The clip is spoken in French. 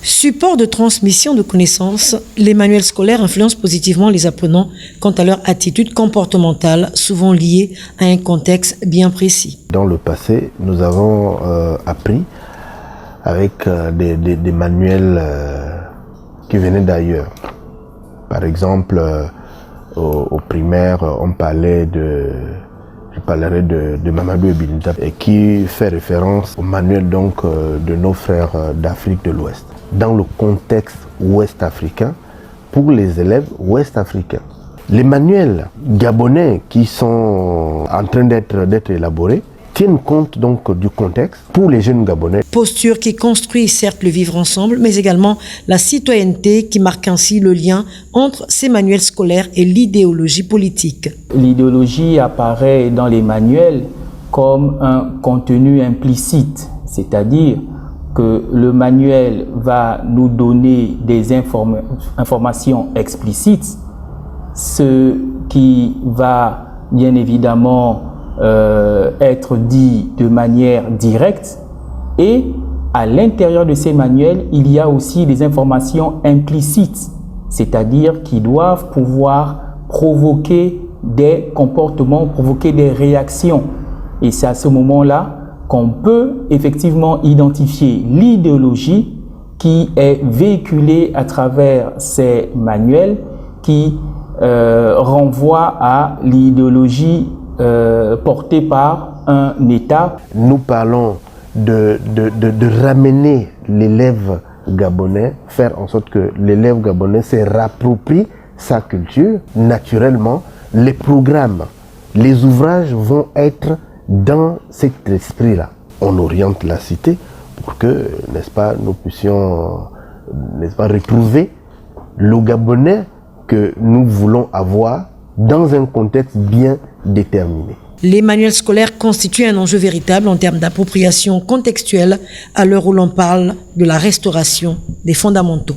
Support de transmission de connaissances, les manuels scolaires influencent positivement les apprenants quant à leur attitude comportementale, souvent liée à un contexte bien précis. Dans le passé, nous avons appris avec des manuels qui venaient d'ailleurs. Par exemple, au primaire, on parlait je parlerai de Mamadou Ebinita, et qui fait référence au manuel donc de nos frères d'Afrique de l'Ouest. Dans le contexte ouest-africain, pour les élèves ouest-africains. Les manuels gabonais qui sont en train d'être élaborés tiennent compte donc du contexte pour les jeunes gabonais. Posture qui construit certes le vivre ensemble, mais également la citoyenneté qui marque ainsi le lien entre ces manuels scolaires et l'idéologie politique. L'idéologie apparaît dans les manuels comme un contenu implicite, c'est-à-dire que le manuel va nous donner des informations explicites, ce qui va bien évidemment être dit de manière directe, et à l'intérieur de ces manuels, il y a aussi des informations implicites, c'est-à-dire qui doivent pouvoir provoquer des comportements, provoquer des réactions. Et c'est à ce moment-là qu'on peut effectivement identifier l'idéologie qui est véhiculée à travers ces manuels, qui renvoie à l'idéologie portée par un État. Nous parlons de ramener l'élève gabonais, faire en sorte que l'élève gabonais se réapproprie sa culture. Naturellement, les programmes, les ouvrages vont être dans cet esprit-là. On oriente la cité pour que, n'est-ce pas, nous puissions, n'est-ce pas, retrouver le Gabonais que nous voulons avoir dans un contexte bien déterminé. Les manuels scolaires constituent un enjeu véritable en termes d'appropriation contextuelle à l'heure où l'on parle de la restauration des fondamentaux.